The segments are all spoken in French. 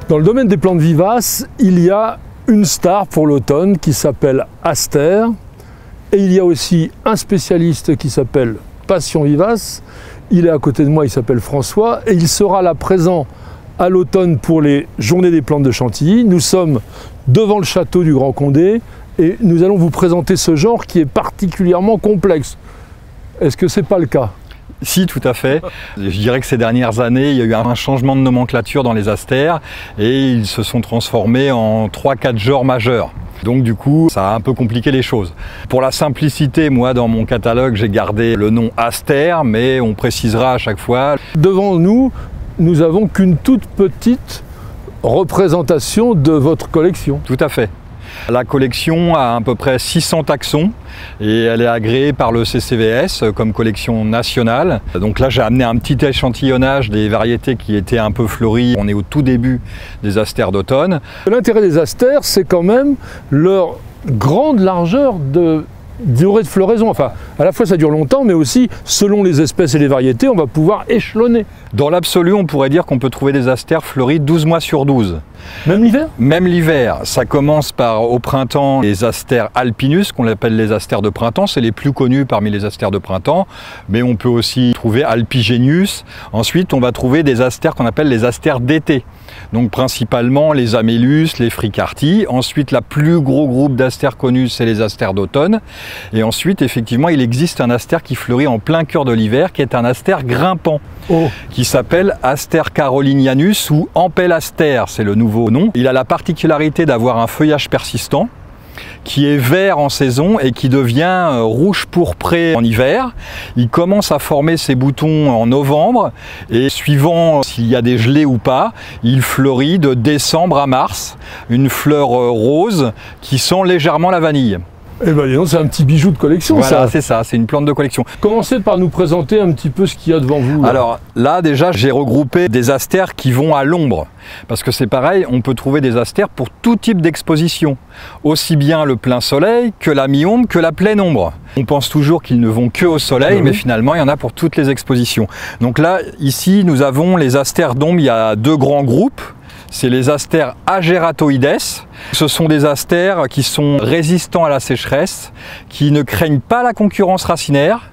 Dans le domaine des plantes vivaces, il y a une star pour l'automne qui s'appelle Aster. Et il y a aussi un spécialiste qui s'appelle Passion Vivace. Il est à côté de moi, il s'appelle François. Et il sera là présent à l'automne pour les Journées des plantes de Chantilly. Nous sommes devant le château du Grand Condé et nous allons vous présenter ce genre qui est particulièrement complexe. Est-ce que ce n'est pas le cas ? Si, tout à fait. Je dirais que ces dernières années, il y a eu un changement de nomenclature dans les asters et ils se sont transformés en 3-4 genres majeurs. Donc du coup, ça a un peu compliqué les choses. Pour la simplicité, moi, dans mon catalogue, j'ai gardé le nom Aster, mais on précisera à chaque fois. Devant nous, nous n'avons qu'une toute petite représentation de votre collection. Tout à fait. La collection a à peu près 600 taxons et elle est agréée par le CCVS comme collection nationale. Donc là, j'ai amené un petit échantillonnage des variétés qui étaient un peu fleuries. On est au tout début des asters d'automne. L'intérêt des asters, c'est quand même leur grande largeur de durée de floraison. Enfin, à la fois ça dure longtemps, mais aussi, selon les espèces et les variétés, on va pouvoir échelonner. Dans l'absolu, on pourrait dire qu'on peut trouver des asters fleuris 12 mois sur 12. Même l'hiver ? Même l'hiver. Ça commence par, au printemps, les asters alpinus, qu'on appelle les asters de printemps. C'est les plus connus parmi les asters de printemps. Mais on peut aussi trouver Alpigenius. Ensuite, on va trouver des asters qu'on appelle les asters d'été. Donc principalement les Amélus, les Fricarti. Ensuite, la plus gros groupe d'asters connus, c'est les asters d'automne. Et ensuite, effectivement, il existe un aster qui fleurit en plein cœur de l'hiver, qui est un aster grimpant, qui s'appelle Aster carolinianus ou Ampelaster, c'est le nouveau nom. Il a la particularité d'avoir un feuillage persistant, qui est vert en saison et qui devient rouge pourpré en hiver. Il commence à former ses boutons en novembre et suivant s'il y a des gelées ou pas, il fleurit de décembre à mars. Une fleur rose qui sent légèrement la vanille. Eh bien, c'est un petit bijou de collection, voilà, ça. C'est ça, c'est une plante de collection. Commencez par nous présenter un petit peu ce qu'il y a devant vous. Là. Alors là, déjà, j'ai regroupé des asters qui vont à l'ombre. Parce que c'est pareil, on peut trouver des asters pour tout type d'exposition. Aussi bien le plein soleil que la mi-ombre que la pleine ombre. On pense toujours qu'ils ne vont que au soleil, mais finalement, il y en a pour toutes les expositions. Donc là, ici, nous avons les asters d'ombre. Il y a deux grands groupes. C'est les asters ageratoides. Ce sont des asters qui sont résistants à la sécheresse, qui ne craignent pas la concurrence racinaire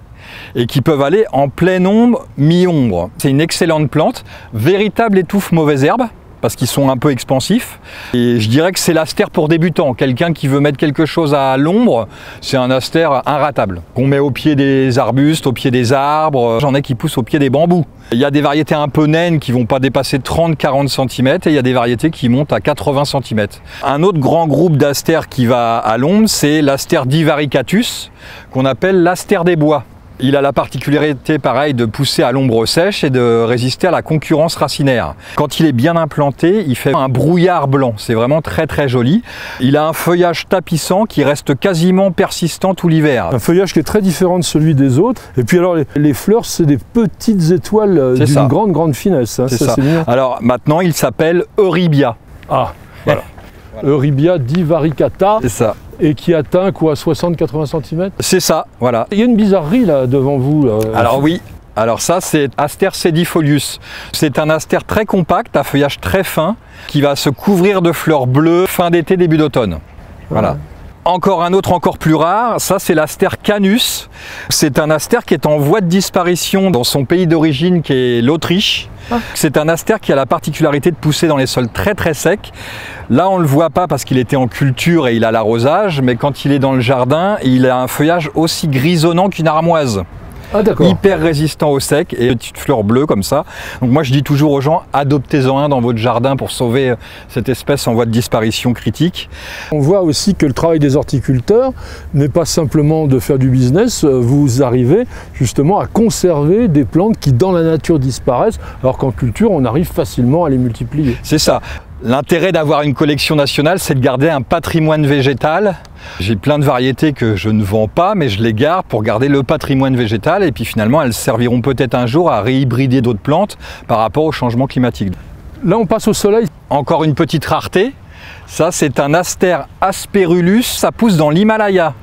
et qui peuvent aller en pleine ombre, mi-ombre. C'est une excellente plante, véritable étouffe mauvaise herbe, parce qu'ils sont un peu expansifs. Et je dirais que c'est l'aster pour débutants. Quelqu'un qui veut mettre quelque chose à l'ombre, c'est un aster inratable. On met au pied des arbustes, au pied des arbres, j'en ai qui poussent au pied des bambous. Il y a des variétés un peu naines qui ne vont pas dépasser 30-40 cm et il y a des variétés qui montent à 80 cm. Un autre grand groupe d'asters qui va à l'ombre, c'est l'aster divaricatus, qu'on appelle l'aster des bois. Il a la particularité, pareil, de pousser à l'ombre sèche et de résister à la concurrence racinaire. Quand il est bien implanté, il fait un brouillard blanc. C'est vraiment très très joli. Il a un feuillage tapissant qui reste quasiment persistant tout l'hiver. Un feuillage qui est très différent de celui des autres. Et puis alors, les fleurs, c'est des petites étoiles d'une grande finesse. Hein. C'est ça. Alors maintenant, il s'appelle Eurybia. Ah, voilà. Eurybia divaricata. C'est ça. Et qui atteint quoi, 60-80 cm? C'est ça, voilà. Il y a une bizarrerie là devant vous. Là. Alors oui, alors ça c'est Aster sedifolius. C'est un aster très compact, à feuillage très fin, qui va se couvrir de fleurs bleues fin d'été, début d'automne. Voilà. Encore un autre encore plus rare, ça c'est l'aster canus. C'est un aster qui est en voie de disparition dans son pays d'origine qui est l'Autriche. C'est un aster qui a la particularité de pousser dans les sols très très secs. Là on ne le voit pas parce qu'il était en culture et il a l'arrosage, mais quand il est dans le jardin, il a un feuillage aussi grisonnant qu'une armoise. Ah, hyper résistant au sec et petites fleurs bleues comme ça. Donc moi je dis toujours aux gens, adoptez-en un dans votre jardin pour sauver cette espèce en voie de disparition critique. On voit aussi que le travail des horticulteurs n'est pas simplement de faire du business, vous arrivez justement à conserver des plantes qui dans la nature disparaissent, alors qu'en culture on arrive facilement à les multiplier. C'est ça. L'intérêt d'avoir une collection nationale, c'est de garder un patrimoine végétal. J'ai plein de variétés que je ne vends pas, mais je les garde pour garder le patrimoine végétal. Et puis finalement, elles serviront peut-être un jour à réhybrider d'autres plantes par rapport au changement climatique. Là, on passe au soleil. Encore une petite rareté. Ça, c'est un aster asperulus. Ça pousse dans l'Himalaya.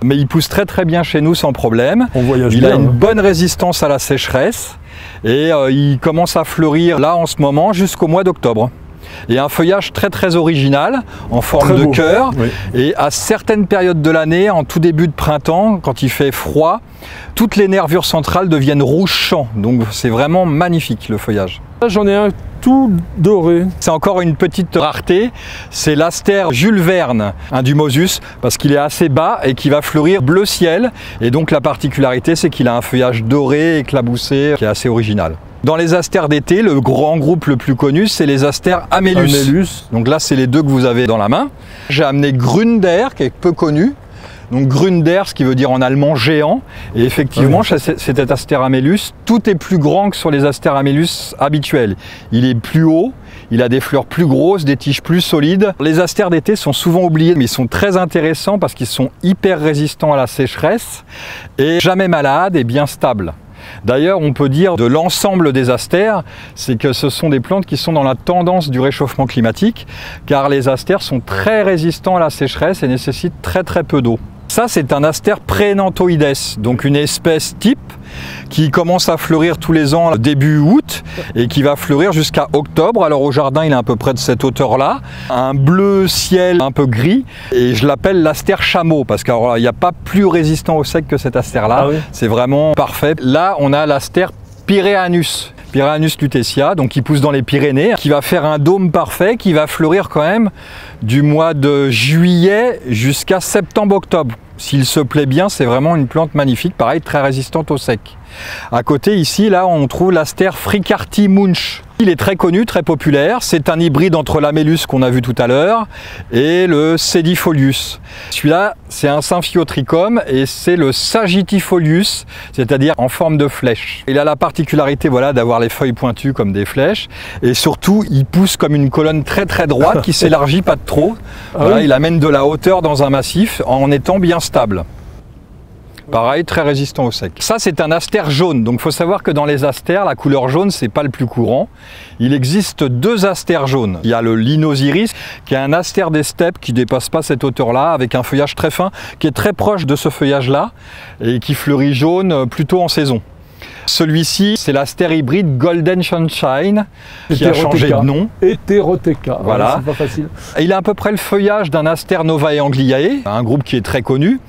Mais il pousse très très bien chez nous sans problème. On voyage il bien, a une bonne résistance à la sécheresse. Et il commence à fleurir là en ce moment jusqu'au mois d'octobre. et un feuillage très original, en forme de cœur. Oui. Et à certaines périodes de l'année, en tout début de printemps, quand il fait froid, toutes les nervures centrales deviennent rouge champ. Donc c'est vraiment magnifique le feuillage. J'en ai un tout doré. C'est encore une petite rareté, c'est l'astère Jules Verne, un Dumosus, parce qu'il est assez bas et qui va fleurir bleu ciel. Et donc la particularité, c'est qu'il a un feuillage doré, éclaboussé, qui est assez original. Dans les astères d'été, le grand groupe le plus connu, c'est les astères Amellus. Donc là, c'est les deux que vous avez dans la main. J'ai amené Gründer, qui est peu connu. Donc Gründer, ce qui veut dire en allemand géant. Et effectivement, oui. Cet astère Amellus, tout est plus grand que sur les astères Amellus habituels. Il est plus haut, il a des fleurs plus grosses, des tiges plus solides. Les astères d'été sont souvent oubliés, mais ils sont très intéressants parce qu'ils sont hyper résistants à la sécheresse et jamais malades et bien stables. D'ailleurs, on peut dire de l'ensemble des astères, c'est que ce sont des plantes qui sont dans la tendance du réchauffement climatique, car les astères sont très résistants à la sécheresse et nécessitent très peu d'eau. Ça, c'est un astère Praenantoides, donc une espèce type qui commence à fleurir tous les ans début août et qui va fleurir jusqu'à octobre. Alors au jardin, il est à peu près de cette hauteur-là, un bleu ciel un peu gris, et je l'appelle l'astère chameau parce qu'il n'y a pas plus résistant au sec que cet astère-là. Ah oui. C'est vraiment parfait. Là, on a l'astère Pyréanus lutetia, donc qui pousse dans les Pyrénées, qui va faire un dôme parfait, qui va fleurir quand même du mois de juillet jusqu'à septembre-octobre. S'il se plaît bien, c'est vraiment une plante magnifique, pareil, très résistante au sec. À côté, ici, là, on trouve l'astère Fricarti Munch. Il est très connu, très populaire. C'est un hybride entre l'Amellus qu'on a vu tout à l'heure et le Sedifolius. Celui-là, c'est un Symphyotrichum et c'est le Sagittifolius, c'est-à-dire en forme de flèche. Il a la particularité, voilà, d'avoir les feuilles pointues comme des flèches et surtout, il pousse comme une colonne très droite qui s'élargit pas de trop. Voilà, il amène de la hauteur dans un massif en étant bien stable. Pareil, très résistant au sec. Ça, c'est un astère jaune. Donc, il faut savoir que dans les astères, la couleur jaune, c'est pas le plus courant. Il existe deux astères jaunes. Il y a le Linosiris, qui est un astère des steppes qui dépasse pas cette hauteur-là, avec un feuillage très fin, qui est très proche de ce feuillage-là, et qui fleurit jaune plutôt en saison. Celui-ci, c'est l'astère hybride Golden Sunshine, qui a changé de nom. Heterotheca, voilà. C'est pas facile. Il a à peu près le feuillage d'un astère Novae Angliae, un groupe qui est très connu.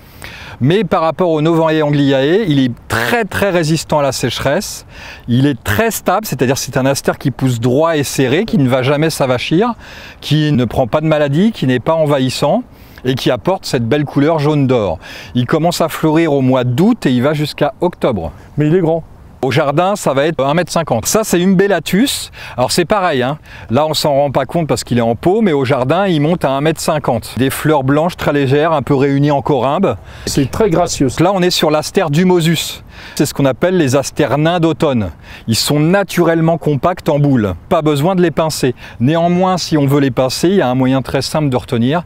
Mais par rapport au Novae Angliae, il est très résistant à la sécheresse. Il est très stable, c'est-à-dire c'est un astère qui pousse droit et serré, qui ne va jamais s'avachir, qui ne prend pas de maladie, qui n'est pas envahissant et qui apporte cette belle couleur jaune d'or. Il commence à fleurir au mois d'août et il va jusqu'à octobre. Mais il est grand. Au jardin, ça va être 1,50 m. Ça, c'est Umbellatus. Alors, c'est pareil, hein. Là, on s'en rend pas compte parce qu'il est en pot, mais au jardin, il monte à 1,50 m. Des fleurs blanches très légères, un peu réunies en corymbe. C'est très gracieux. Là, on est sur l'astère Dumosus. C'est ce qu'on appelle les astères nains d'automne. Ils sont naturellement compacts en boule. Pas besoin de les pincer. Néanmoins, si on veut les pincer, il y a un moyen très simple de retenir.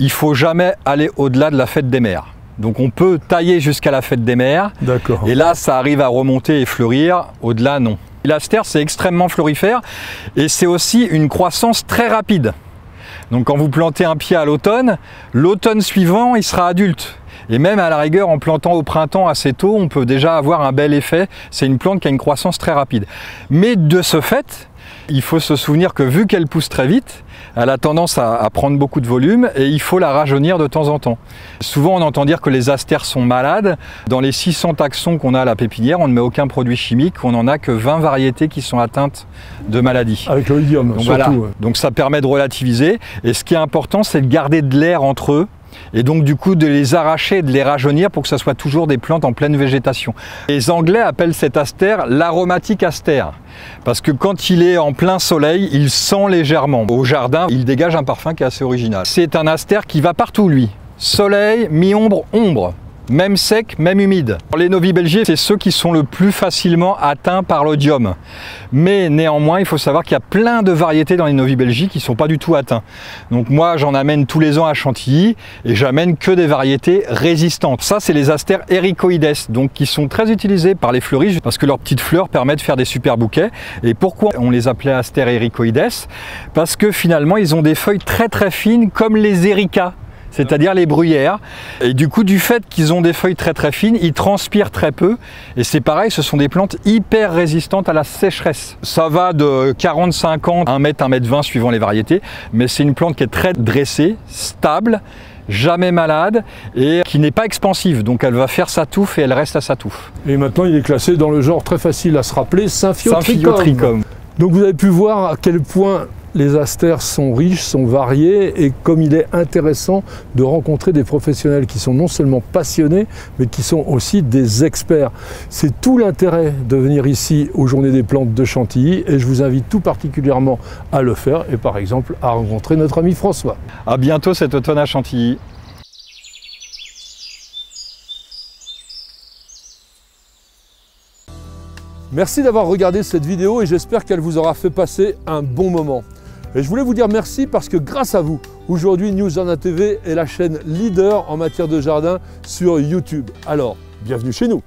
Il faut jamais aller au-delà de la fête des mères. Donc on peut tailler jusqu'à la fête des mères, et là ça arrive à remonter et fleurir, au-delà non. L'astère c'est extrêmement florifère et c'est aussi une croissance très rapide. Donc quand vous plantez un pied à l'automne suivant il sera adulte. Et même à la rigueur en plantant au printemps assez tôt, on peut déjà avoir un bel effet. C'est une plante qui a une croissance très rapide. Mais de ce fait, il faut se souvenir que vu qu'elle pousse très vite, elle a tendance à prendre beaucoup de volume et il faut la rajeunir de temps en temps. Souvent on entend dire que les astères sont malades. Dans les 600 taxons qu'on a à la pépinière, on ne met aucun produit chimique, on n'en a que 20 variétés qui sont atteintes de maladies. Avec le idiome, surtout. Voilà. Donc ça permet de relativiser et ce qui est important c'est de garder de l'air entre eux. Et donc du coup de les arracher et de les rajeunir pour que ce soit toujours des plantes en pleine végétation. Les Anglais appellent cet astère l'aromatique astère parce que quand il est en plein soleil, il sent légèrement. Au jardin, il dégage un parfum qui est assez original. C'est un astère qui va partout lui. Soleil, mi-ombre, ombre. Même sec, même humide. Les novibelgiae, c'est ceux qui sont le plus facilement atteints par l'odium. Mais néanmoins, il faut savoir qu'il y a plein de variétés dans les novibelgiae qui ne sont pas du tout atteints. Donc moi, j'en amène tous les ans à Chantilly et j'amène que des variétés résistantes. Ça, c'est les astères ericoides, donc qui sont très utilisés par les fleuristes parce que leurs petites fleurs permettent de faire des super bouquets. Et pourquoi on les appelait astères ericoides? Parce que finalement, ils ont des feuilles très fines comme les éricas. c'est-à-dire les bruyères. Et du coup, du fait qu'ils ont des feuilles très très fines, ils transpirent très peu. Et c'est pareil, ce sont des plantes hyper résistantes à la sécheresse. Ça va de 40-50 ans, 1 mètre, 1 mètre 20 suivant les variétés. Mais c'est une plante qui est très dressée, stable, jamais malade et qui n'est pas expansive. Donc elle va faire sa touffe et elle reste à sa touffe. Et maintenant, il est classé dans le genre très facile à se rappeler, Symphyotrichum. Donc vous avez pu voir à quel point les astères sont riches, sont variés et comme il est intéressant de rencontrer des professionnels qui sont non seulement passionnés mais qui sont aussi des experts. C'est tout l'intérêt de venir ici aux Journées des plantes de Chantilly et je vous invite tout particulièrement à le faire et par exemple à rencontrer notre ami François. À bientôt cet automne à Chantilly. Merci d'avoir regardé cette vidéo et j'espère qu'elle vous aura fait passer un bon moment. Et je voulais vous dire merci parce que grâce à vous, aujourd'hui News Jardin TV est la chaîne leader en matière de jardin sur YouTube. Alors, bienvenue chez nous.